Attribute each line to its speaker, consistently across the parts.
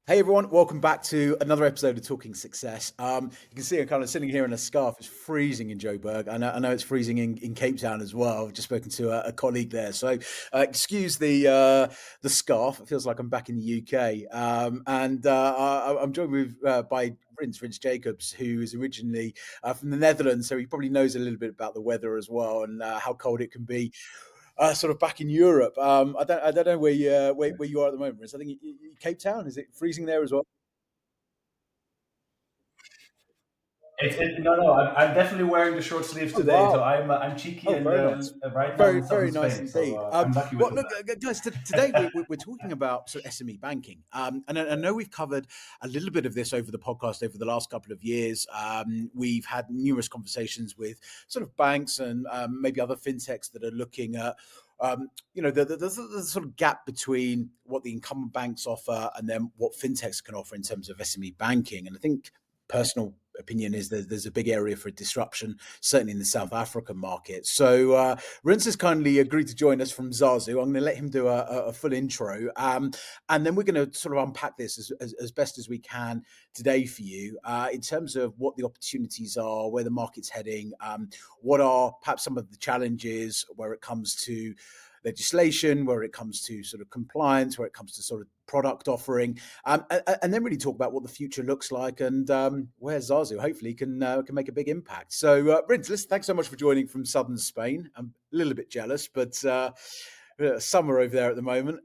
Speaker 1: Hey everyone, welcome back to another episode of Talking Success. You can see I'm kind of sitting here in a scarf. It's freezing in Joburg. I know it's freezing in Cape Town as well. I've just spoken to a colleague there, so excuse the scarf. It feels like I'm back in the UK. I'm joined with by Vince Jacobs, who is originally from the Netherlands, so he probably knows a little bit about the weather as well and how cold it can be sort of back in Europe. I don't know where you are at the moment. I think Cape Town, is it freezing there as well?
Speaker 2: No, I'm definitely wearing the short sleeves
Speaker 1: Oh
Speaker 2: today. So
Speaker 1: wow!
Speaker 2: I'm cheeky
Speaker 1: Oh,
Speaker 2: and
Speaker 1: very nice.
Speaker 2: right now
Speaker 1: Very,
Speaker 2: in southern
Speaker 1: very nice
Speaker 2: Spain. So
Speaker 1: indeed.
Speaker 2: I'm lucky with
Speaker 1: Well,
Speaker 2: the
Speaker 1: look, guys, today we're talking about sort of SME banking. And I know we've covered a little bit of this over the podcast over the last couple of years. We've had numerous conversations with sort of banks and maybe other fintechs that are looking at the sort of gap between what the incumbent banks offer and then what fintechs can offer in terms of SME banking. And I think personal opinion is there's a big area for disruption, certainly in the South African market. So Rince has kindly agreed to join us from Zazu. I'm going to let him do a full intro, and then we're going to sort of unpack this as best as we can today for you in terms of what the opportunities are, where the market's heading, what are perhaps some of the challenges where it comes to legislation, where it comes to sort of compliance, where it comes to sort of product offering, and then really talk about what the future looks like and where Zazu hopefully can make a big impact. So, Brent, listen, thanks so much for joining from southern Spain. I'm a little bit jealous, but summer over there at the moment.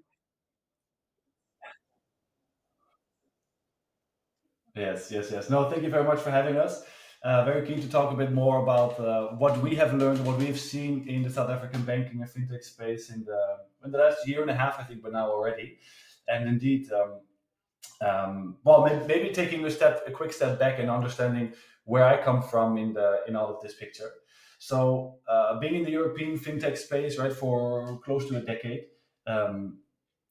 Speaker 2: Yes. No, thank you very much for having us. Very keen to talk a bit more about what we have learned, what we've seen in the South African banking and fintech space in the last year and a half, I think, by now already. And indeed, well, maybe taking a quick step back and understanding where I come from in all of this picture. So, being in the European fintech space, right, for close to a decade, um,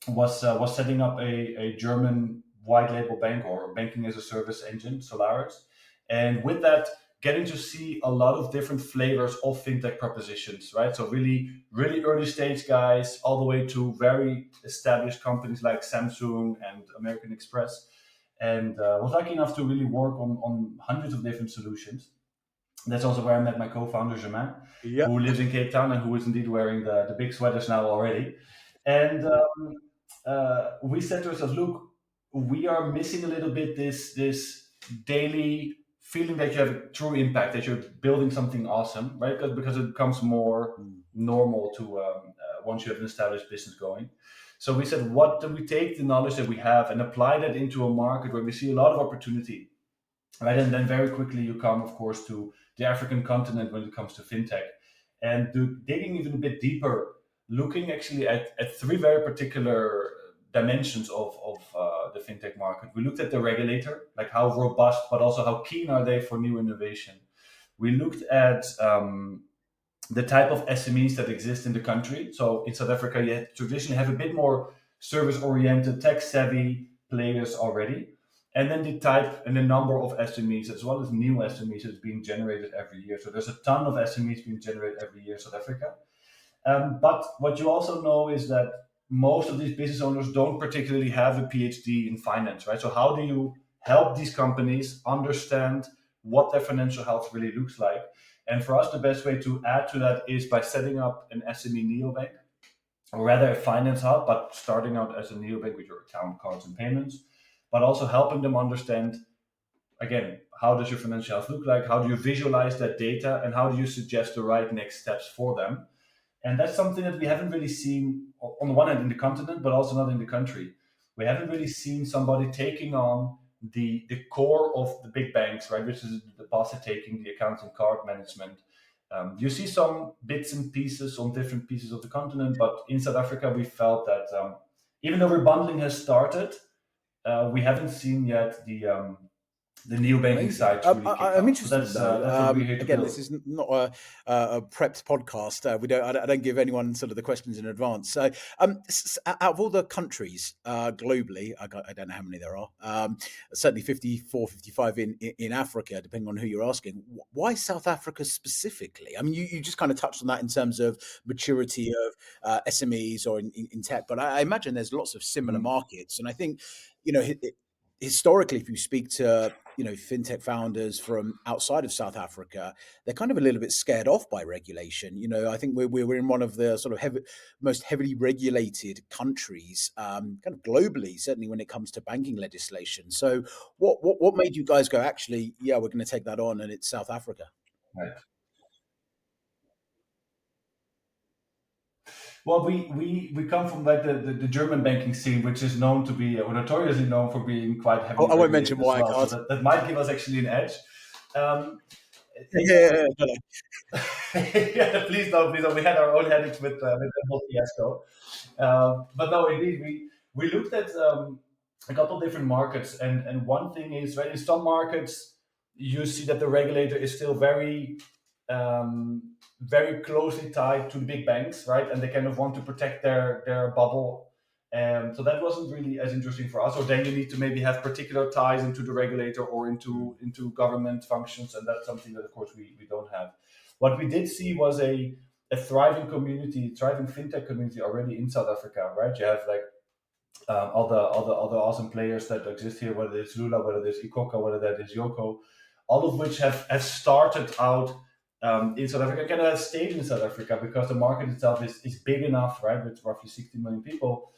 Speaker 2: was setting up a German white label bank or banking as a service engine, Solaris, and with that, getting to see a lot of different flavors of fintech propositions, right? So really early stage guys, all the way to very established companies like Samsung and American Express, and was lucky enough to really work on hundreds of different solutions. That's also where I met my co-founder Germain,
Speaker 1: Yep.
Speaker 2: who lives in Cape Town and who is indeed wearing the big sweaters now already. And we said to ourselves, look, we are missing a little bit this daily feeling that you have a true impact, that you're building something awesome, right? Because it becomes more
Speaker 1: Mm.
Speaker 2: normal to once you have an established business going. So we said, what do we take the knowledge that we have and apply that into a market where we see a lot of opportunity, right? And then very quickly you come, of course, to the African continent when it comes to fintech, and digging even a bit deeper, looking actually at three very particular dimensions of the fintech market. We looked at the regulator, like how robust, but also how keen are they for new innovation. We looked at the type of SMEs that exist in the country. So in South Africa, you traditionally have a bit more service-oriented, tech-savvy players already. And then the type and the number of SMEs, as well as new SMEs, is being generated every year. So there's a ton of SMEs being generated every year in South Africa. But what you also know is that most of these business owners don't particularly have a PhD in finance, right? So how do you help these companies understand what their financial health really looks like? And for us, the best way to add to that is by setting up an SME neobank, or rather a finance hub, but starting out as a neobank with your account, cards, and payments, but also helping them understand, again, how does your financial health look like? How do you visualize that data? And how do you suggest the right next steps for them? And that's something that we haven't really seen on the one hand in the continent, but also not in the country. We haven't really seen somebody taking on the core of the big banks, right, which is the deposit taking, the account and card management. You see some bits and pieces on different pieces of the continent, but in South Africa, we felt that even though rebundling has started, we haven't seen yet the neobanking
Speaker 1: Amazing.
Speaker 2: side truly kick
Speaker 1: I'm
Speaker 2: off. So
Speaker 1: interested to know.
Speaker 2: that's what we're here to
Speaker 1: Again,
Speaker 2: build.
Speaker 1: this is not a prepped podcast. I don't give anyone sort of the questions in advance. So, out of all the countries globally, I don't know how many there are. Certainly 54, 55 in Africa, depending on who you're asking. Why South Africa specifically? I mean, you just kind of touched on that in terms of maturity of SMEs or in tech, but I imagine there's lots of similar
Speaker 2: Mhm.
Speaker 1: markets, and I think you know. historically, if you speak to fintech founders from outside of South Africa, they're kind of a little bit scared off by regulation. I think we're in one of the sort of most heavily regulated countries, kind of globally, certainly when it comes to banking legislation. So, what made you guys go, actually, yeah, we're going to take that on, and it's South Africa?
Speaker 2: Right. Well, we come from like the German banking scene, which is known to be, or notoriously known for being quite heavily
Speaker 1: I won't mention
Speaker 2: regulated as well. So
Speaker 1: Wirecard.
Speaker 2: that might give us actually an edge. Um,
Speaker 1: Yeah, no, no.
Speaker 2: yeah, please don't. We had our own headaches with the whole fiasco. But no, indeed, we looked at a couple of different markets, and one thing is, right, in some markets you see that the regulator is still very closely tied to the big banks, right, and they kind of want to protect their bubble. So that wasn't really as interesting for us. Or then you need to maybe have particular ties into the regulator or into government functions, and that's something that, of course, we don't have. What we did see was a thriving community, thriving fintech community already in South Africa, right? You have like all the awesome players that exist here, whether it's Lula, whether it's Ikoka, whether that is Yoko, all of which have started out in South Africa, kind of have stayed in South Africa because the market itself is big enough, right? With roughly 60 million people,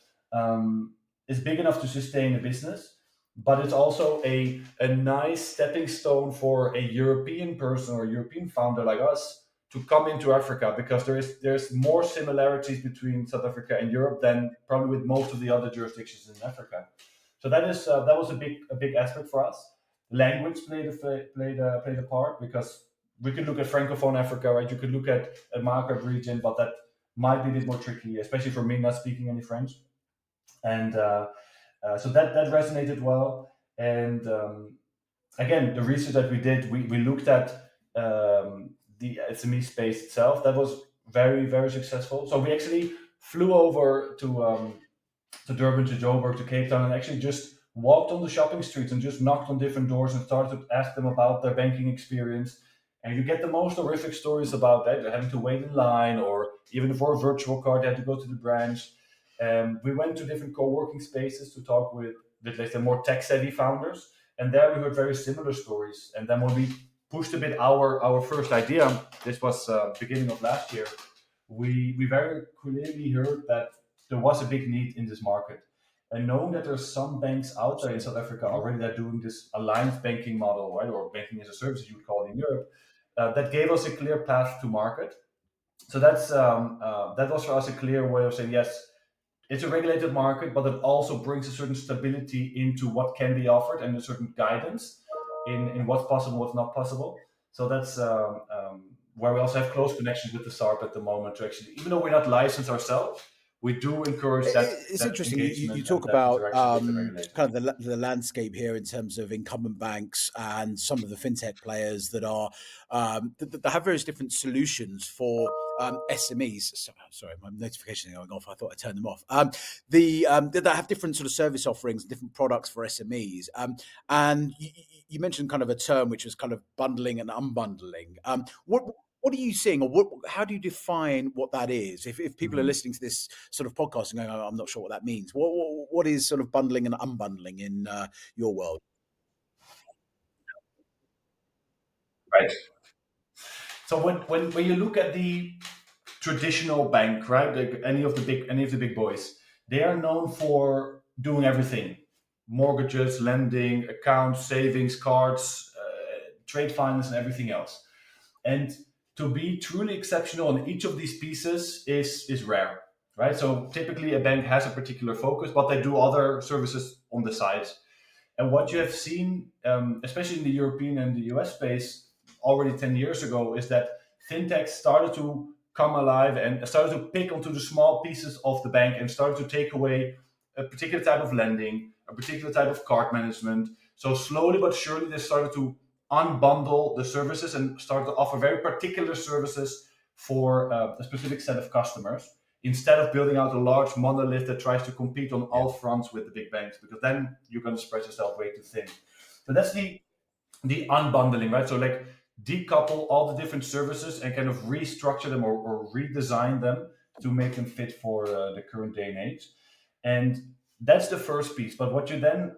Speaker 2: it's big enough to sustain a business, but it's also a nice stepping stone for a European person or a European founder like us to come into Africa, because there's more similarities between South Africa and Europe than probably with most of the other jurisdictions in Africa. So that was a big aspect for us. Language played a part, because we could look at Francophone Africa, right? You could look at a Maghreb region, but that might be a bit more tricky, especially for me not speaking any French. And so that resonated well. And again, the research that we did, we looked at the SME space itself. That was very, very successful. So we actually flew over to Durban, to Joburg, to Cape Town, and actually just walked on the shopping streets and just knocked on different doors and started to ask them about their banking experience. And you get the most horrific stories about that. They're having to wait in line, or even for a virtual card, they had to go to the branch. We went to different co-working spaces to talk with, let's say, more tech-savvy founders, and there we heard very similar stories. And then when we pushed a bit our first idea, this was beginning of last year, we very clearly heard that there was a big need in this market. And knowing that there's some banks out there in South Africa already that are doing this alliance banking model, right, or banking as a service, you would call it in Europe, that gave us a clear path to market. So that was for us a clear way of saying, yes, it's a regulated market, but it also brings a certain stability into what can be offered and a certain guidance in what's possible, what's not possible. So that's where we also have close connections with the SARP at the moment to actually, even though we're not licensed ourselves, we do encourage
Speaker 1: It's
Speaker 2: that
Speaker 1: interesting. You
Speaker 2: engagement
Speaker 1: talk
Speaker 2: and that
Speaker 1: about
Speaker 2: interaction with the regulator.
Speaker 1: kind of the landscape here in terms of incumbent banks and some of the fintech players that are that have various different solutions for SMEs. Sorry, my notifications are going off. I thought I turned them off. That have different sort of service offerings, different products for SMEs. And you mentioned kind of a term which was kind of bundling and unbundling. What are you seeing, or how do you define what that is? If people are
Speaker 2: Mhm.
Speaker 1: listening to this sort of podcast and going, oh, I'm not sure what that means. What is sort of bundling and unbundling in your world?
Speaker 2: Right. So when you look at the traditional bank, right? Like any of the big boys, they are known for doing everything: mortgages, lending, accounts, savings, cards, trade finance, and everything else. And to be truly exceptional in each of these pieces is rare, right? So typically a bank has a particular focus, but they do other services on the side. And what you have seen, especially in the European and the US space, already 10 years ago, is that fintech started to come alive and started to pick onto the small pieces of the bank and started to take away a particular type of lending, a particular type of card management. So slowly but surely, they started to unbundle the services and start to offer very particular services for a specific set of customers, instead of building out a large monolith that tries to compete on
Speaker 1: Yeah.
Speaker 2: all fronts with the big banks, because then you're going to spread yourself way too thin. So that's the unbundling, right? So like decouple all the different services and kind of restructure them, or redesign them to make them fit for the current day and age. And that's the first piece. But what you then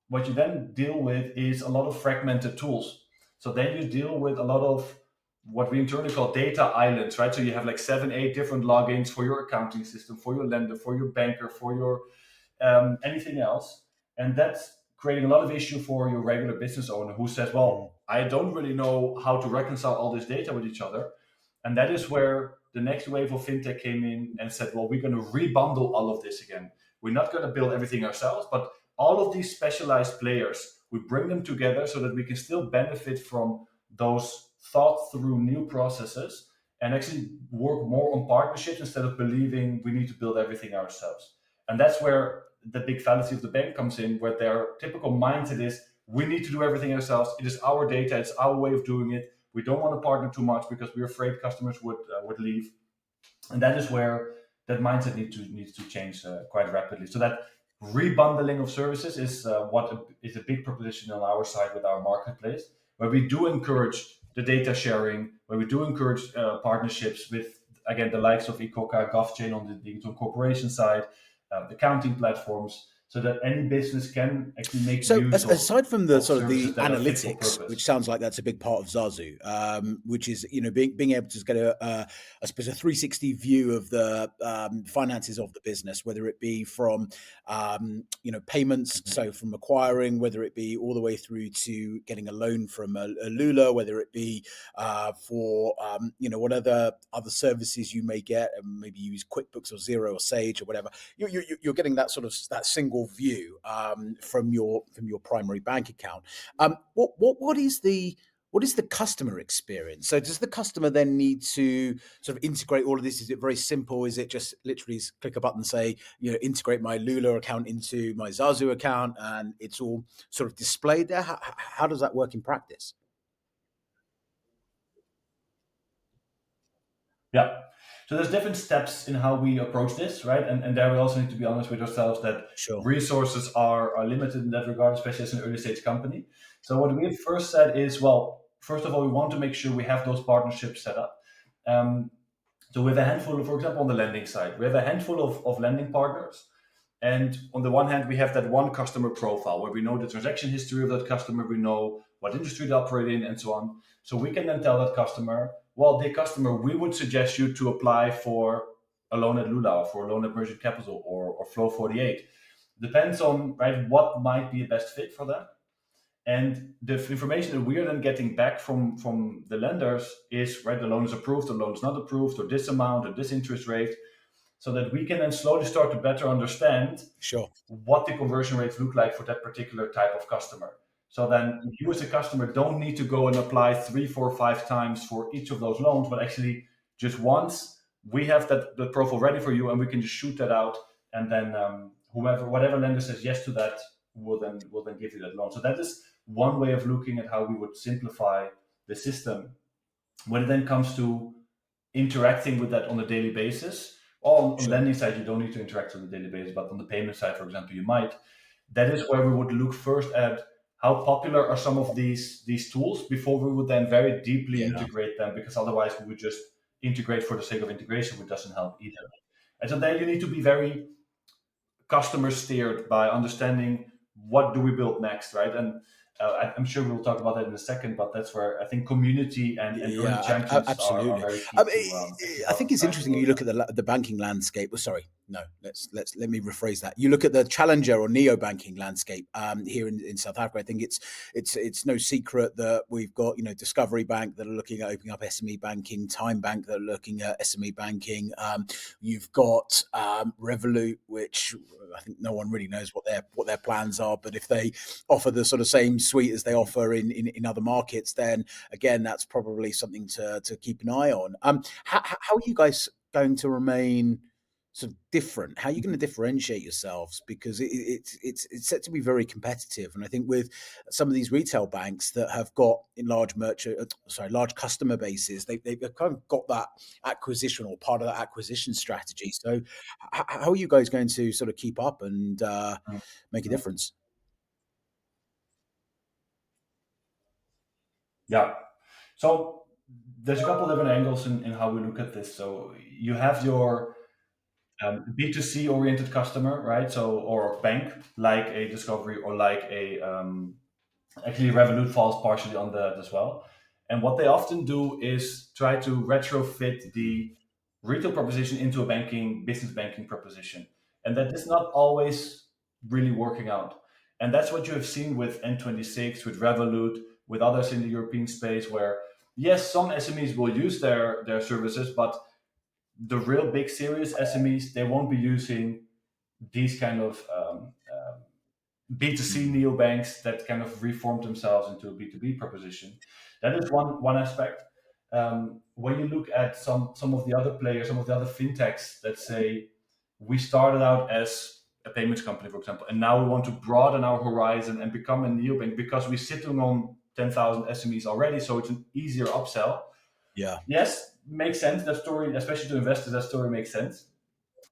Speaker 2: what you then deal with is a lot of fragmented tools. So then you deal with a lot of what we internally call data islands, right? So you have like 7, 8 different logins for your accounting system, for your lender, for your banker, for your anything else. And that's creating a lot of issue for your regular business owner who says,
Speaker 1: Mm.
Speaker 2: well, I don't really know how to reconcile all this data with each other. And that is where the next wave of fintech came in and said, well, we're going to rebundle all of this again. We're not going to build everything ourselves, but all of these specialized players, we bring them together so that we can still benefit from those thought through new processes and actually work more on partnerships instead of believing we need to build everything ourselves. And that's where the big fallacy of the bank comes in, where their typical mindset is we need to do everything ourselves. It is our data, it's our way of doing it. We don't want to partner too much because we're afraid customers would leave. And that is where that mindset needs to change quite rapidly. So that rebundling of services is what is a big proposition on our side with our marketplace, where we do encourage the data sharing, where we do encourage partnerships with again the likes of Ecoca, GovChain on the digital corporation side, accounting platforms, so that any business can actually make
Speaker 1: So
Speaker 2: use
Speaker 1: aside from the
Speaker 2: of
Speaker 1: sort of
Speaker 2: services
Speaker 1: the
Speaker 2: that are fit for
Speaker 1: analytics,
Speaker 2: purpose.
Speaker 1: which sounds like that's a big part of Zazu, which is being able to get I suppose a 360 view of the finances of the business, whether it be from payments,
Speaker 2: Mhm.
Speaker 1: so from acquiring, whether it be all the way through to getting a loan from a Lula, whether it be for what other services you may get, and maybe use QuickBooks or Xero or Sage or whatever. You're getting that sort of that single view from your primary bank account. What is the customer experience? So does the customer then need to sort of integrate all of this? Is it very simple? Is it just literally click a button, say, integrate my Lula account into my Zazu account, and it's all sort of displayed there? How does that work in practice?
Speaker 2: Yeah. So there's different steps in how we approach this, right? And there we also need to be honest with ourselves that
Speaker 1: Sure.
Speaker 2: resources are limited in that regard, especially as an early stage company. So what we have first said is, well, first of all, we want to make sure we have those partnerships set up. Um, so we have a handful, for example, on the lending side, we have a handful of lending partners. And on the one hand, we have that one customer profile where we know the transaction history of that customer, we know what industry they operate in, and so on. So we can then tell that customer, well, dear customer, we would suggest you to apply for a loan at Lula, or for a loan at Merchant Capital, or Flow 48. Depends on right what might be a best fit for them. And the information that we are then getting back from the lenders is right, the loan is approved, the loan is not approved, or this amount, or this interest rate, so that we can then slowly start to better understand
Speaker 1: Sure.
Speaker 2: what the conversion rates look like for that particular type of customer. So then you as a customer don't need to go and apply 3, 4, 5 times for each of those loans, but actually just once we have that the profile ready for you and we can just shoot that out, and then whatever lender says yes to that will then give you that loan. So that is one way of looking at how we would simplify the system. When it then comes to interacting with that on a daily basis. On
Speaker 1: Sure.
Speaker 2: lending side, you don't need to interact on a daily basis, but on the payment side, for example, you might. That is where we would look first at how popular are some of these tools before we would then very deeply
Speaker 1: Yeah.
Speaker 2: integrate them, because otherwise we would just integrate for the sake of integration, which doesn't help either. And so there you need to be very customer steered by understanding what do we build next, right? And I'm sure we'll talk about that in a second, but that's where I think community and early
Speaker 1: Yeah,
Speaker 2: champions are
Speaker 1: absolutely.
Speaker 2: very key
Speaker 1: I mean,
Speaker 2: to actually
Speaker 1: I think it's
Speaker 2: driving
Speaker 1: interesting.
Speaker 2: growth
Speaker 1: You look at
Speaker 2: there.
Speaker 1: the banking landscape. Well, sorry, no. Let me rephrase that. You look at the challenger or neo banking landscape here in South Africa. I think it's no secret that we've got Discovery Bank that are looking at opening up SME banking, Time Bank that are looking at SME banking. You've got Revolut, which I think no one really knows what their plans are. But if they offer the sort of same suite as they
Speaker 2: Mhm.
Speaker 1: offer in other markets, then again, that's probably something to keep an eye on. How are you guys going to remain sort of different? How are you going to differentiate yourselves? Because it's set to be very competitive, and I think with some of these retail banks that have got in large customer bases, they've kind of got that acquisition or part of that acquisition strategy. So, how are you guys going to sort of keep up and make a
Speaker 2: Mhm.
Speaker 1: difference?
Speaker 2: Yeah. So there's a couple different angles in how we look at this. So you have your B2C oriented customer, right? So, or bank like a Discovery or like a actually Revolut falls partially on that as well. And what they often do is try to retrofit the retail proposition into a banking business banking proposition, and that is not always really working out. And that's what you have seen with N26, with Revolut, with others in the European space, where yes, some SMEs will use their services, but the real big serious SMEs, they won't be using these kind of B2C
Speaker 1: Mm.
Speaker 2: neobanks that kind of reformed themselves into a B2B proposition. That is one aspect. When you look at some of the other players, some of the other fintechs that say we started out as a payments company, for example, and now we want to broaden our horizon and become a neobank because we're sitting on 10,000 SMEs already, so it's an easier upsell.
Speaker 1: Yeah.
Speaker 2: Yes, makes sense. That story, especially to investors, that story makes sense.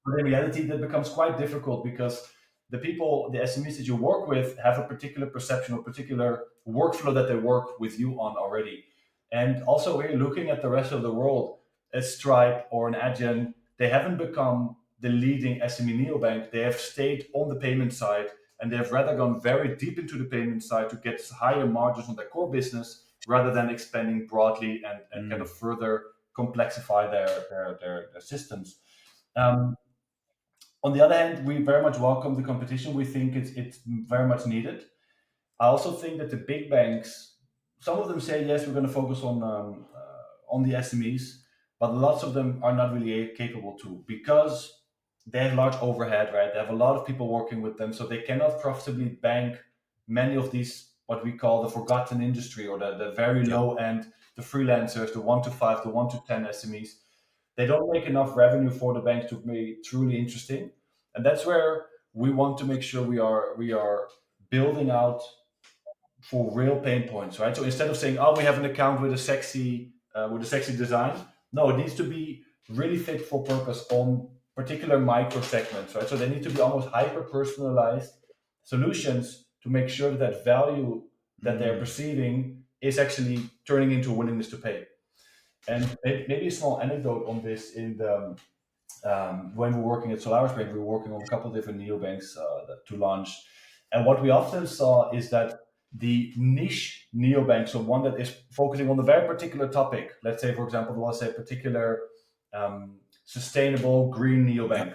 Speaker 2: But in reality, that becomes quite difficult because the people, the SMEs that you work with, have a particular perception or particular workflow that they work with you on already. And also, here looking at the rest of the world, a Stripe or an Adyen, they haven't become the leading SME neobank. They have stayed on the payment side, and they have rather gone very deep into the payment side to get higher margins on their core business rather than expanding broadly and kind
Speaker 1: Mm.
Speaker 2: of further complexify their systems. Um, on the other hand, we very much welcome the competition. We think it's very much needed. I also think that the big banks, some of them say yes, we're going to focus on the SMEs, but lots of them are not really capable to because they have large overhead, right? They have a lot of people working with them, so they cannot profitably bank many of these what we call the forgotten industry or the very
Speaker 1: Yeah.
Speaker 2: low end, the freelancers, the 1 to 5, the 1 to 10 SMEs. They don't make enough revenue for the bank to be truly interesting, and that's where we want to make sure we are building out for real pain points, right? So instead of saying, "Oh, we have an account with a sexy design," no, it needs to be really fit for purpose on particular micro segments, right? So they need to be almost hyper personalized solutions to make sure that that value that they're
Speaker 1: Mm.
Speaker 2: perceiving is actually turning into a willingness to pay. And maybe a small anecdote on this in the when we're working at Solaris Bank, we were working on a couple of different neobanks to launch. And what we often saw is that the niche neobank, so one that is focusing on a very particular topic, let's say, for example, was a particular sustainable green
Speaker 1: Yeah.
Speaker 2: neobank.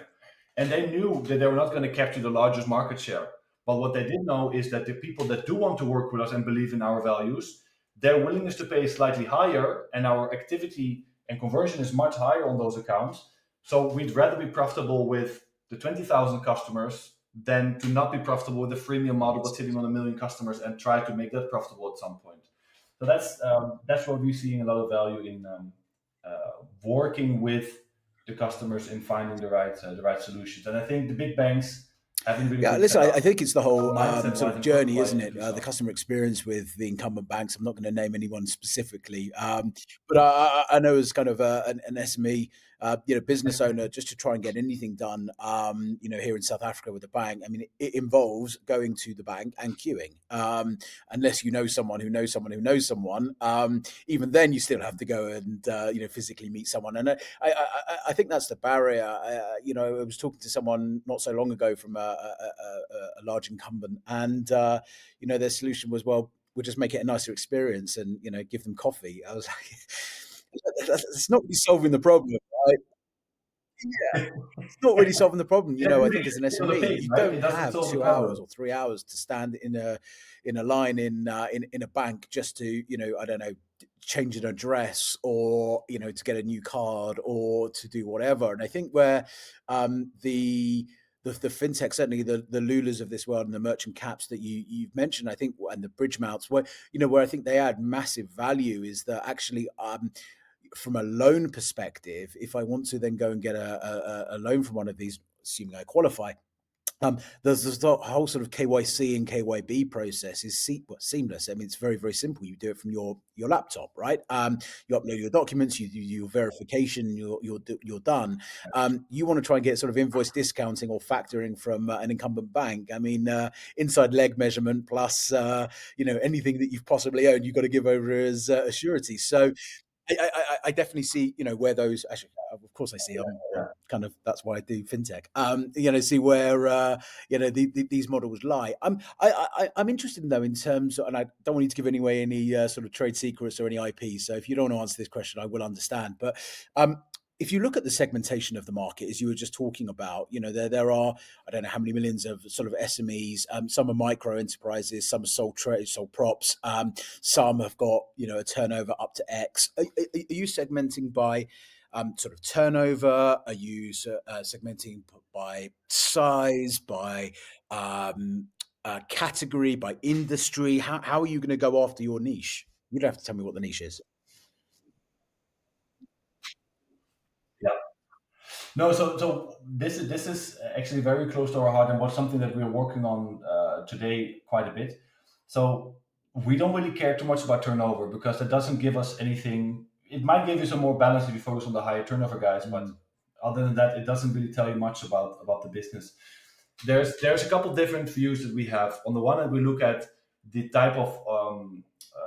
Speaker 2: And they knew that they were not going to capture the largest market share. But what they did know is that the people that do want to work with us and believe in our values, their willingness to pay is slightly higher, and our activity and conversion is much higher on those accounts. So we'd rather be profitable with the 20,000 customers than to not be profitable with the freemium model but sitting on 1 million customers and try to make that profitable at some point. So that's what we're seeing a lot of value in working with the customers in finding the right solutions. And I think the big banks haven't really
Speaker 1: Yeah,
Speaker 2: picked
Speaker 1: listen,
Speaker 2: that
Speaker 1: I
Speaker 2: up.
Speaker 1: think it's the whole
Speaker 2: Mindset
Speaker 1: sort
Speaker 2: wise
Speaker 1: of
Speaker 2: and product
Speaker 1: journey,
Speaker 2: wise
Speaker 1: isn't
Speaker 2: to
Speaker 1: it?
Speaker 2: do
Speaker 1: The
Speaker 2: so.
Speaker 1: customer experience with the incumbent banks. I'm not going to name anyone specifically, but I know as kind of an SME, business owner, just to try and get anything done, here in South Africa with a bank. I mean, it involves going to the bank and queuing, unless you know someone who knows someone who knows someone. Even then, you still have to go and physically meet someone, and I think that's the barrier. I was talking to someone not so long ago from a large incumbent, and their solution was, well, we'll just make it a nicer experience and give them coffee. I was like, it's not really solving the problem, right? Yeah, it's not really solving the problem.
Speaker 2: It
Speaker 1: I
Speaker 2: really
Speaker 1: think as an
Speaker 2: is on the
Speaker 1: SME,
Speaker 2: page,
Speaker 1: you
Speaker 2: right?
Speaker 1: don't
Speaker 2: It doesn't
Speaker 1: have
Speaker 2: solve the
Speaker 1: 2 hours
Speaker 2: problem.
Speaker 1: or 3 hours to stand in a line in a bank just to I don't know, change an address or to get a new card or to do whatever. And I think where the fintech, certainly the Lulas of this world and the merchant caps that you've mentioned, I think, and the bridge mounts, where I think they add massive value is that actually from a loan perspective, if I want to then go and get a loan from one of these, assuming I qualify, there's this whole sort of KYC and KYB process is seamless. I mean, it's very, very simple. You do it from your laptop, right? You upload your documents, you do your verification, you're done. You want to try and get sort of invoice discounting or factoring from an incumbent bank. I mean, inside leg measurement plus anything that you've possibly owned, you've got to give over as surety. So I definitely see, where those actually, of course, I see. I'm
Speaker 2: Yeah.
Speaker 1: kind of that's why I do fintech. See where these models lie. I'm interested though in terms, and I don't want you to give away any sort of trade secrets or any IP. So if you don't want to answer this question, I will understand. But if you look at the segmentation of the market, as you were just talking about, there are, I don't know how many millions of sort of SMEs. Some are micro enterprises, some are sole trade, sole props. Some have got a turnover up to X. Are you segmenting by sort of turnover? Are you segmenting by size, by category, by industry? How are you going to go after your niche? You don't have to tell me what the niche is.
Speaker 2: Yeah. No, so this is actually very close to our heart, and what's something that we're working on today quite a bit. So we don't really care too much about turnover because that doesn't give us anything. It might give you some more balance if you focus on the higher turnover guys, but other than that, it doesn't really tell you much about the business. There's a couple different views that we have. On the one hand, we look at the type of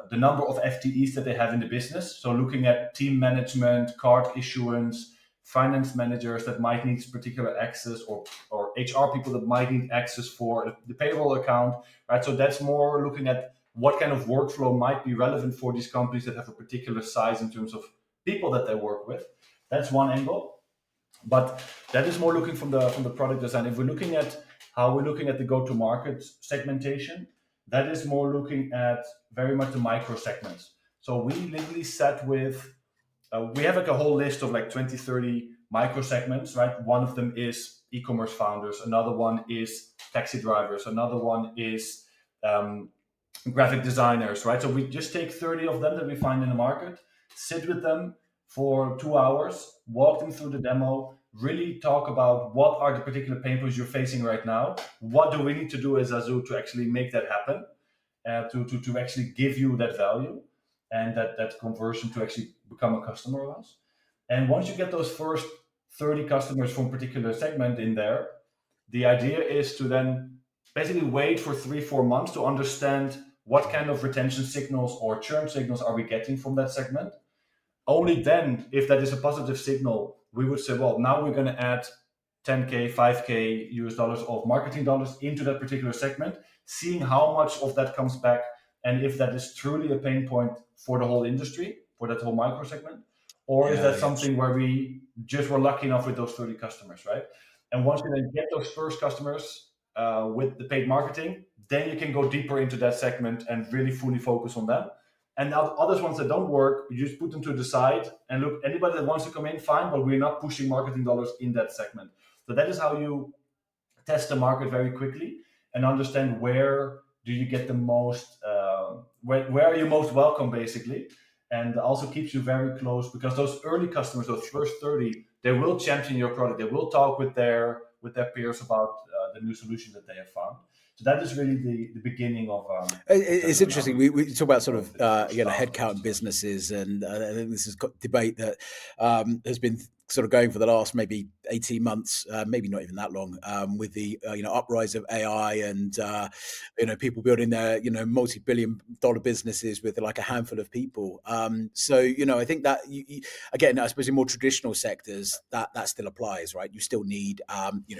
Speaker 2: the number of FTEs that they have in the business. So looking at team management, card issuance, finance managers that might need particular access, or HR people that might need access for the payroll account, right? So that's more looking at what kind of workflow might be relevant for these companies that have a particular size in terms of people that they work with. That's one angle. But that is more looking from the product design. If we're looking at how we're looking at the go-to-market segmentation, that is more looking at very much the micro segments. So we literally sat with we have like a whole list of like 20, 30 micro segments, right? One of them is e-commerce founders. Another one is taxi drivers. Another one is um, graphic designers, right? So we just take 30 of them that we find in the market, sit with them for 2 hours, walk them through the demo, really talk about what are the particular pain points you're facing right now. What do we need to do as Zazu to actually make that happen, to actually give you that value and that conversion to actually become a customer of us. And once you get those first 30 customers from a particular segment in there, the idea is to then basically wait for 3-4 months to understand what kind of retention signals or churn signals are we getting from that segment. Only then, if that is a positive signal, we would say, well, now we're going to add 10K, 5K US dollars of marketing dollars into that particular segment, seeing how much of that comes back and if that is truly a pain point for the whole industry, for that whole micro segment, or is that
Speaker 1: Yeah,
Speaker 2: something where we just were lucky enough with those 30 customers, right? And once you then get those first customers with the paid marketing, then you can go deeper into that segment and really fully focus on them. And now others ones that don't work, you just put them to the side and look, anybody that wants to come in, fine, but we're not pushing marketing dollars in that segment. So that is how you test the market very quickly and understand where do you get the most, where are you most welcome, basically. And also keeps you very close because those early customers, those first 30, they will champion your product. They will talk with their peers about the new solution that they have found. So that is really the beginning of.
Speaker 1: It's interesting. We talk about sort of
Speaker 2: Stuff.
Speaker 1: headcount businesses, and I think this is debate that has been sort of going for the last maybe 18 months, maybe not even that long, with the uprise of AI and people building their multi-billion-dollar businesses with like a handful of people. So I think that again, I suppose in more traditional sectors that still applies, right? You still need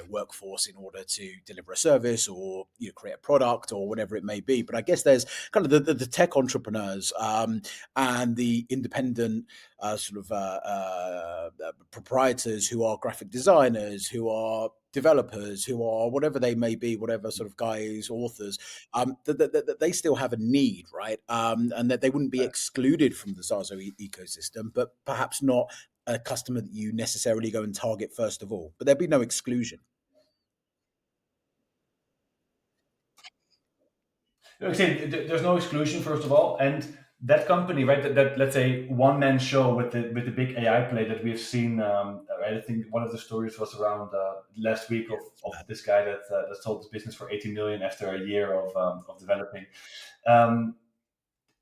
Speaker 1: workforce in order to deliver a service or create a product or whatever it may be. But I guess there's kind of the tech entrepreneurs and the independent proprietors who are graphic designers, who are developers, who are whatever they may be, whatever sort of guys, authors, that they still have a need, right? And that they wouldn't be excluded from the Zazo ecosystem, but perhaps not a customer that you necessarily go and target first of all. But there'd be no exclusion.
Speaker 2: Like I say, there's no exclusion, first of all, and that company, right? That let's say one man show with the big AI play that we've seen. I think one of the stories was around last week of this guy that sold his business for 80 million after a year of developing. Um,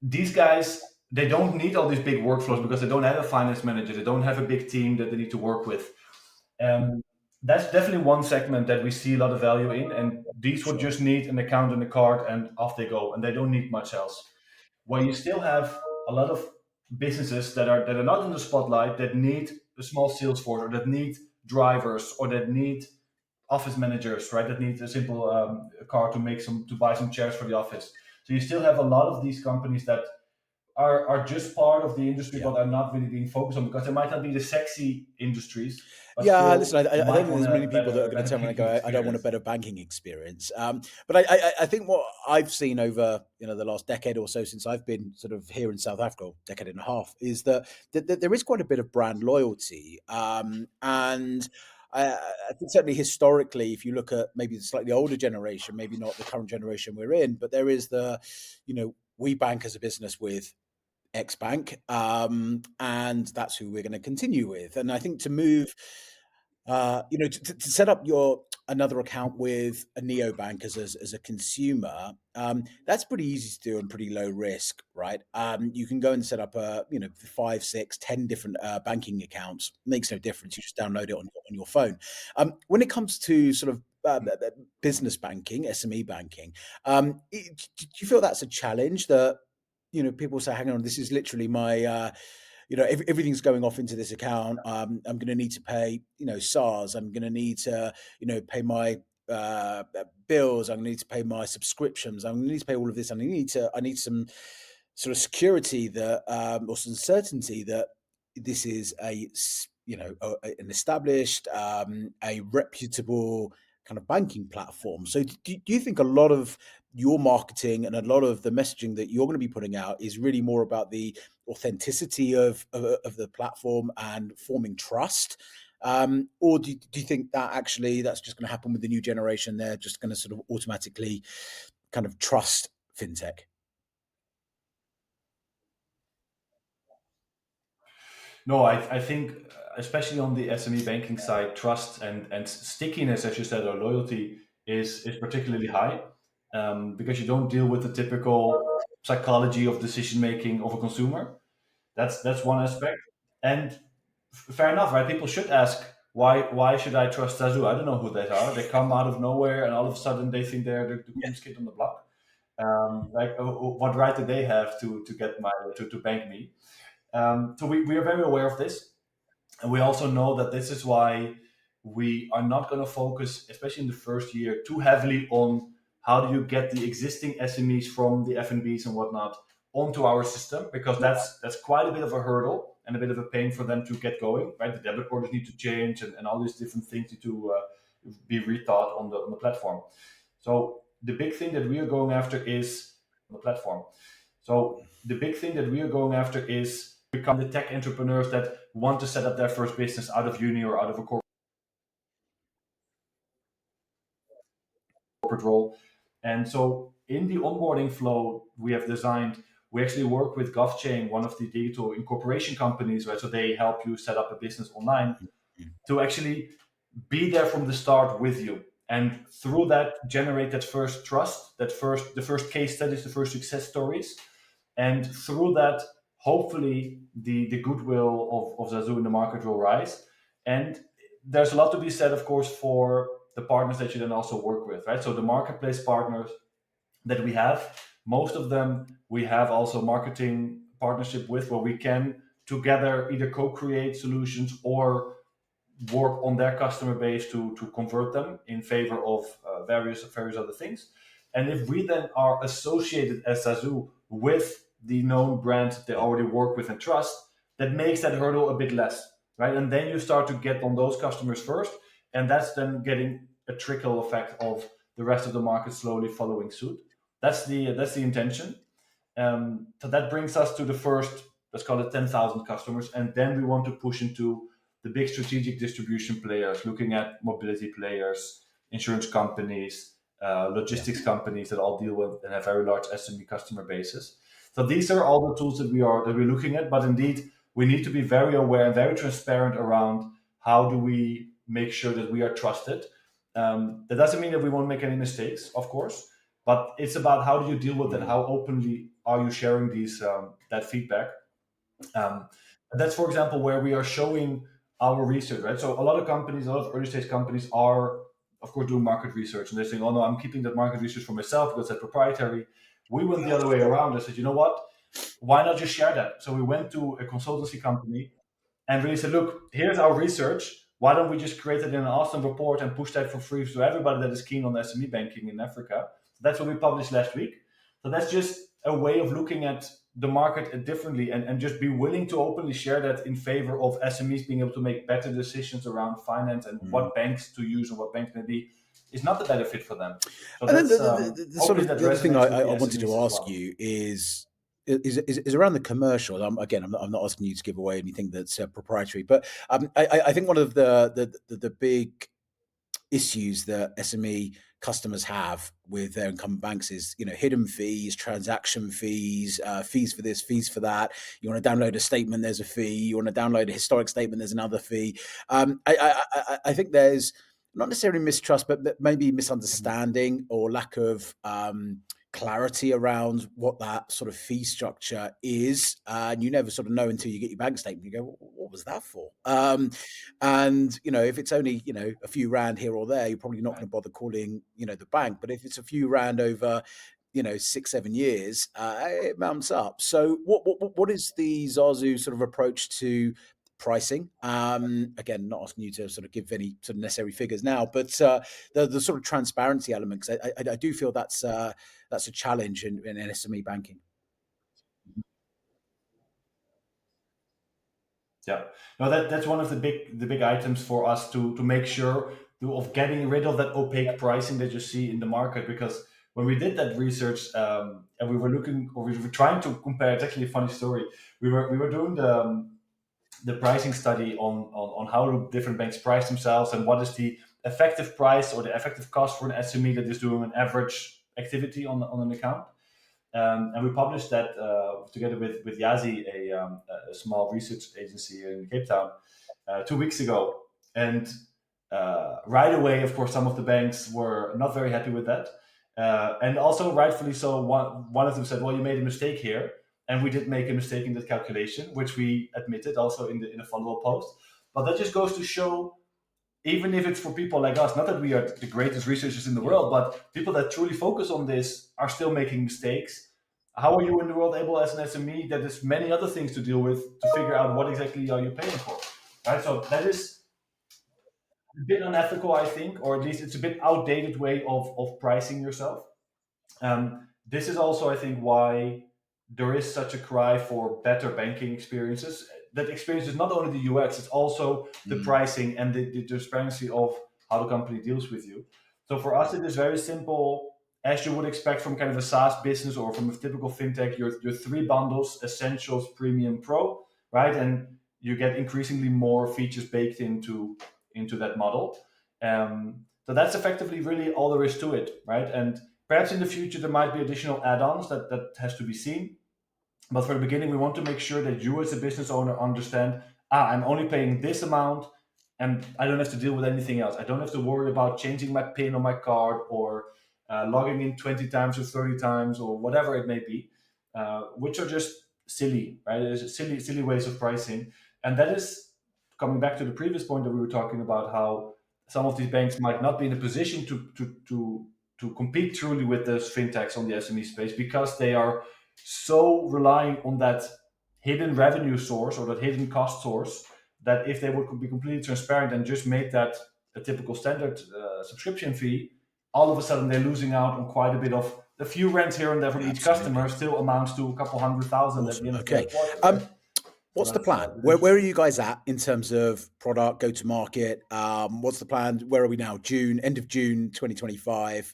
Speaker 2: these guys, they don't need all these big workflows because they don't have a finance manager, they don't have a big team that they need to work with. Um, that's definitely one segment that we see a lot of value in, and these would
Speaker 1: Sure.
Speaker 2: just need an account and a card, and off they go, and they don't need much else. Where you still have a lot of businesses that are not in the spotlight, that need a small sales force, or that need drivers, or that need office managers, right? That need a simple car to buy some chairs for the office. So you still have a lot of these companies that are just part of the industry,
Speaker 1: Yeah.
Speaker 2: but are not really being focused on, because they might not be the sexy industries, but
Speaker 1: Yeah,
Speaker 2: still
Speaker 1: listen, I don't
Speaker 2: might
Speaker 1: think
Speaker 2: want
Speaker 1: there's
Speaker 2: to
Speaker 1: many
Speaker 2: have
Speaker 1: people that are
Speaker 2: better
Speaker 1: going to
Speaker 2: better
Speaker 1: turn around and
Speaker 2: banking
Speaker 1: go, I don't want a
Speaker 2: experience.
Speaker 1: better banking experience. But I think what I've seen over the last decade or so since I've been sort of here in South Africa, decade and a half, is that there is quite a bit of brand loyalty, and I think certainly historically, if you look at maybe the slightly older generation, maybe not the current generation we're in, but there is we bank as a business with X Bank, and that's who we're going to continue with. And I think to move, to set up your another account with a neobank as a consumer, that's pretty easy to do and pretty low risk, right? You can go and set up five, six, 10 different banking accounts. Makes no difference. You just download it on your phone. When it comes to sort of business banking, SME banking, do you feel that's a challenge that people say, hang on, this is literally my, everything's going off into this account. I'm going to need to pay, SARS. I'm going to need to, pay my bills. I'm going to need to pay my subscriptions. I'm going to need to pay all of this. I need some sort of security that, or some certainty that this is an established, a reputable kind of banking platform. So do you think a lot of your marketing and a lot of the messaging that you're going to be putting out is really more about the authenticity of the platform and forming trust? Or do you think that actually that's just going to happen with the new generation? They're just going to sort of automatically kind of trust fintech?
Speaker 2: No, I think, especially on the SME banking side, trust and stickiness, as you said, or loyalty is particularly high, because you don't deal with the typical psychology of decision making of a consumer. That's one aspect. And fair enough, right? People should ask, why should I trust Zazu? I don't know who they are. They come out of nowhere, and all of a sudden they think they're the coolest kid on the block. Like, what right do they have to get my to bank me? So we are very aware of this, and we also know that this is why we are not going to focus, especially in the first year, too heavily on how do you get the existing SMEs from the FNBs and whatnot onto our system, because that's quite a bit of a hurdle and a bit of a pain for them to get going. Right, the debit orders need to change, and all these different things need to be rethought on the platform. So the big thing that we are going after is on the platform. So the big thing that we are going after is become the tech entrepreneurs that want to set up their first business out of uni or out of a corporate role. And so in the onboarding flow we have designed, we actually work with GovChain, one of the digital incorporation companies, right? So they help you set up a business online, to actually be there from the start with you, and through that generate that first trust, the first case studies, the first success stories, and through that, hopefully, the goodwill of Zazu in the market will rise. And there's a lot to be said, of course, for the partners that you then also work with, right? So the marketplace partners that we have, most of them we have also marketing partnership with, where we can together either co-create solutions or work on their customer base to convert them in favor of various other things. And if we then are associated as Zazu with the known brands that they already work with and trust, that makes that hurdle a bit less, right? And then you start to get on those customers first, and that's then getting a trickle effect of the rest of the market slowly following suit. That's the intention. So that brings us to the first, let's call it 10,000 customers, and then we want to push into the big strategic distribution players, looking at mobility players, insurance companies,
Speaker 1: Yeah.
Speaker 2: logistics companies that all deal with and have very large SME customer bases. So these are all the tools that we're looking at. But indeed, we need to be very aware and very transparent around how do we make sure that we are trusted. That doesn't mean that we won't make any mistakes, of course, but it's about how do you deal with it? How openly are you sharing these that feedback? And that's, for example, where we are showing our research, right? So a lot of companies, a lot of early stage companies are, of course, doing market research, and they're saying, "Oh no, I'm keeping that market research for myself because that's proprietary." We went the other way around. I said, "You know what? why not just share that? So we went to a consultancy company and really said, look, here's our research. Why don't we just create it in an awesome report and push that for free to everybody that is keen on SME banking in Africa? So that's what we published last week. So that's just a way of looking at the market differently, and just be willing to openly share that in favor of SMEs being able to make better decisions around finance and what banks to use and what banks maybe is not the better fit for them. So
Speaker 1: And then
Speaker 2: that's
Speaker 1: the sort
Speaker 2: hopefully
Speaker 1: of
Speaker 2: that
Speaker 1: the other thing
Speaker 2: resonates with
Speaker 1: I
Speaker 2: the
Speaker 1: wanted
Speaker 2: SMEs
Speaker 1: to
Speaker 2: as
Speaker 1: ask
Speaker 2: well.
Speaker 1: you is around the commercial. Again, I'm not asking you to give away anything that's proprietary, but I think one of the big issues that SME customers have with their incumbent banks is, hidden fees, transaction fees, fees for this, fees for that. You want to download a statement, there's a fee. You want to download a historic statement, there's another fee. I think there's not necessarily mistrust, but maybe misunderstanding or lack of clarity around what that sort of fee structure is, and you never sort of know until you get your bank statement. You go, what was that for? And if it's only a few rand here or there, you're probably not going to bother calling the bank. But if it's a few rand over 6-7 years, it mounts up. So what is the Zazu sort of approach to pricing? Again, not asking you to sort of give any sort of necessary figures now, but the sort of transparency element, because I do feel that's a challenge in SME banking.
Speaker 2: Yeah, no, that's one of the big items for us to make sure of getting rid of that opaque pricing that you see in the market. Because when we did that research, and we were looking, or we were trying to compare, it's actually a funny story. We were doing the pricing study on how do different banks price themselves and what is the effective price or the effective cost for an SME that is doing an average activity on an account. And we published that together with Yazi, a small research agency in Cape Town, 2 weeks ago. And right away, of course, some of the banks were not very happy with that. And also, rightfully so, one of them said, well, you made a mistake here. And we did make a mistake in that calculation, which we admitted also in a follow-up post. But that just goes to show, even if it's for people like us, not that we are the greatest researchers in the world, but people that truly focus on this are still making mistakes. How are you in the world able as an SME that has many other things to deal with to figure out what exactly are you paying for? Right? So that is a bit unethical, I think, or at least it's a bit outdated way of pricing yourself. This is also, I think, why there is such a cry for better banking experiences. That experience is not only the UX, it's also the pricing and the transparency of how the company deals with you. So for us, it is very simple, as you would expect from kind of a SaaS business or from a typical fintech. Your three bundles: Essentials, Premium, Pro, right? And you get increasingly more features baked into that model. So that's effectively really all there is to it, right? And perhaps in the future there might be additional add-ons that has to be seen. But for the beginning, we want to make sure that you as a business owner understand, I'm only paying this amount and I don't have to deal with anything else. I don't have to worry about changing my PIN on my card or logging in 20 times or 30 times or whatever it may be, which are just silly, right? There's silly ways of pricing. And that is coming back to the previous point that we were talking about, how some of these banks might not be in a position to compete truly with those fintechs on the SME space because they are so relying on that hidden revenue source or that hidden cost source, that if they would be completely transparent and just make that a typical standard subscription fee, all of a sudden they're losing out on quite a bit of a few rents here and there from each customer still amounts to a couple 100,000 at the end of the quarter. Right?
Speaker 1: What's the plan? Where are you guys at in terms of product, go to market? What's the plan? Where are we now? End of June 2025.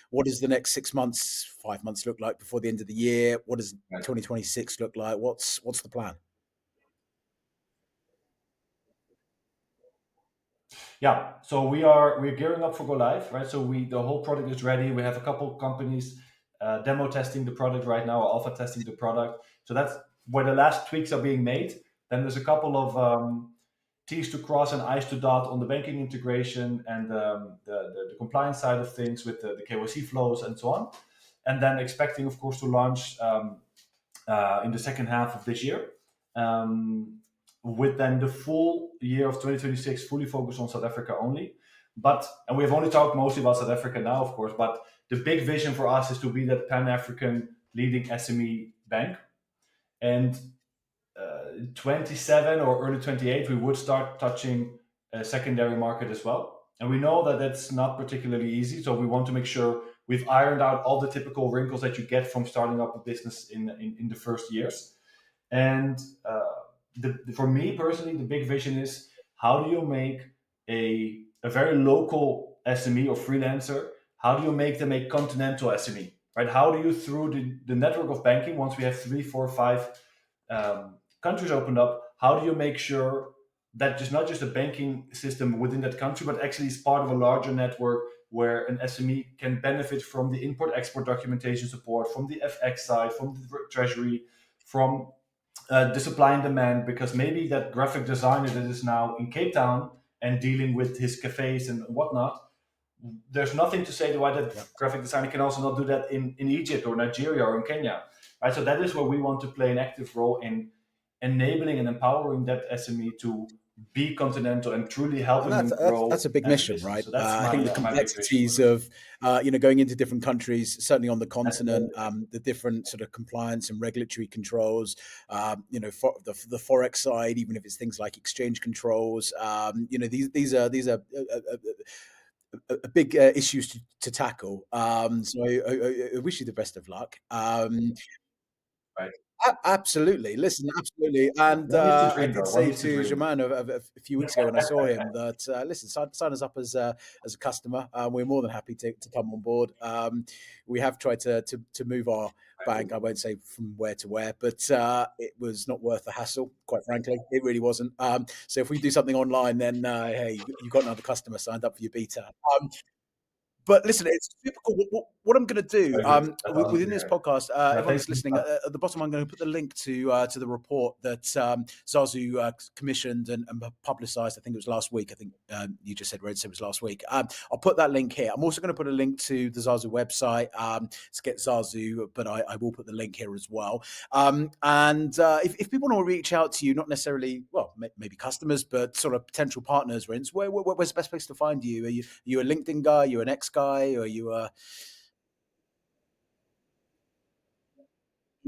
Speaker 1: What does the next 6 months, 5 months look like before the end of the year? What does 2026 look like? What's the plan?
Speaker 2: Yeah, so we're gearing up for go live, right? So the whole product is ready. We have a couple companies demo testing the product right now, or alpha testing the product. So that's where the last tweaks are being made. Then there's a couple of T's to cross and I's to dot on the banking integration and the compliance side of things with the KYC flows and so on. And then expecting, of course, to launch in the second half of this year. With then the full year of 2026 fully focused on South Africa only. And we have only talked mostly about South Africa now, of course, but the big vision for us is to be that Pan-African leading SME bank. And 27 or early 28, we would start touching a secondary market as well. And we know that that's not particularly easy. So we want to make sure we've ironed out all the typical wrinkles that you get from starting up a business in the first years. And for me personally, the big vision is, how do you make a very local SME or freelancer, how do you make them a continental SME, right? How do you, through the network of banking, once we have 3, 4, 5 countries opened up, how do you make sure that just not just a banking system within that country, but actually is part of a larger network where an SME can benefit from the import-export documentation support, from the FX side, from the treasury, from the supply and demand, because maybe that graphic designer that is now in Cape Town and dealing with his cafes and whatnot, there's nothing to say why that graphic designer can also not do that in Egypt or Nigeria or in Kenya, right? So that is where we want to play an active role in enabling and empowering that SME to be continental and truly helping them grow.
Speaker 1: That's a big mission, right?
Speaker 2: So that's
Speaker 1: I think the
Speaker 2: my big
Speaker 1: complexities
Speaker 2: vision.
Speaker 1: of going into different countries, certainly on the continent, the different sort of compliance and regulatory controls, for the forex side, even if it's things like exchange controls, these are big issues to tackle. So I wish you the best of luck.
Speaker 2: Right.
Speaker 1: Absolutely. Listen, absolutely. And
Speaker 2: One needs to
Speaker 1: I
Speaker 2: dream,
Speaker 1: did
Speaker 2: though. One
Speaker 1: say
Speaker 2: needs to
Speaker 1: to
Speaker 2: dream.
Speaker 1: Germain a few weeks ago when I saw him that, listen, sign us up as a customer. We're more than happy to come on board. We have tried to move our bank. I won't say from where to where, but it was not worth the hassle, quite frankly. It really wasn't. So if we do something online, then hey, you've got another customer signed up for your beta. But listen, it's super cool. What I'm going to do
Speaker 2: Very good. That's awesome
Speaker 1: within
Speaker 2: to
Speaker 1: this
Speaker 2: hear.
Speaker 1: podcast,
Speaker 2: Yeah,
Speaker 1: everyone
Speaker 2: thanks.
Speaker 1: that's listening, at the bottom, I'm going to put the link to the report that Zazu commissioned and publicised. I think it was last week. I think you just said Red, it was last week. I'll put that link here. I'm also going to put a link to the Zazu website to get Zazu, but I will put the link here as well. And if people want to reach out to you, not necessarily, well, maybe customers, but sort of potential partners, for instance, where's the best place to find you? Are you a LinkedIn guy? Are you an X guy? Or are you a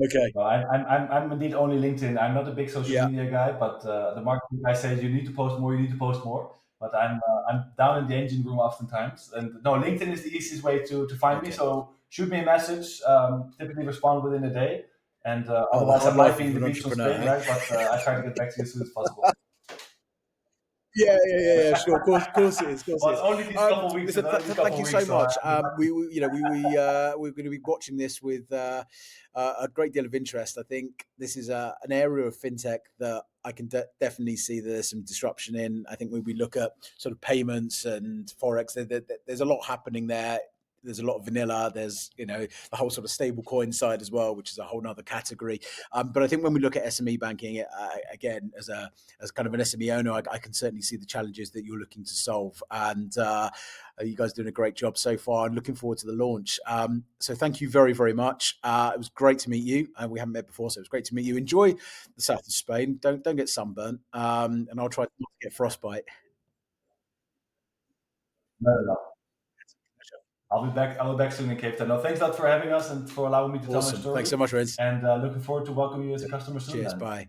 Speaker 1: okay?
Speaker 2: Well, I'm indeed only LinkedIn. I'm not a big social
Speaker 1: Yeah.
Speaker 2: media guy, but the marketing guy says you need to post more. You need to post more. But I'm down in the engine room oftentimes, and no, LinkedIn is the easiest way to find me.
Speaker 1: Okay.
Speaker 2: So shoot me a message. Typically respond within a day, and
Speaker 1: Oh, the
Speaker 2: otherwise I
Speaker 1: hard
Speaker 2: might
Speaker 1: life
Speaker 2: be in
Speaker 1: of
Speaker 2: the
Speaker 1: an
Speaker 2: beach on
Speaker 1: entrepreneur,
Speaker 2: Spain,
Speaker 1: eh?
Speaker 2: right? But I try to get back to you as soon as possible.
Speaker 1: Yeah. Sure, of course it is, of course it
Speaker 2: Well, it's
Speaker 1: is.
Speaker 2: only these couple weeks.
Speaker 1: Listen,
Speaker 2: It's only these
Speaker 1: thank
Speaker 2: couple
Speaker 1: you so
Speaker 2: weeks. So
Speaker 1: much.
Speaker 2: I'll be back.
Speaker 1: We're going to be watching this with a great deal of interest. I think this is an area of fintech that I can definitely see there's some disruption in. I think when we look at sort of payments and forex, there's a lot happening there. There's a lot of vanilla. There's the whole sort of stable coin side as well, which is a whole nother category. But I think when we look at SME banking, again, as kind of an SME owner, I can certainly see the challenges that you're looking to solve. And you guys are doing a great job so far, and looking forward to the launch. So thank you very, very much. It was great to meet you. We haven't met before, so it was great to meet you. Enjoy the south of Spain. Don't get sunburnt. And I'll try not to get frostbite.
Speaker 2: No, no, no. I'll be back. I'll be back soon in Cape Town. No, thanks a lot for having us and for allowing me to tell my
Speaker 1: Awesome. Thanks
Speaker 2: story.
Speaker 1: so much, Renz.
Speaker 2: And looking forward to welcoming you as a customer soon.
Speaker 1: Cheers.
Speaker 2: Then.
Speaker 1: Bye.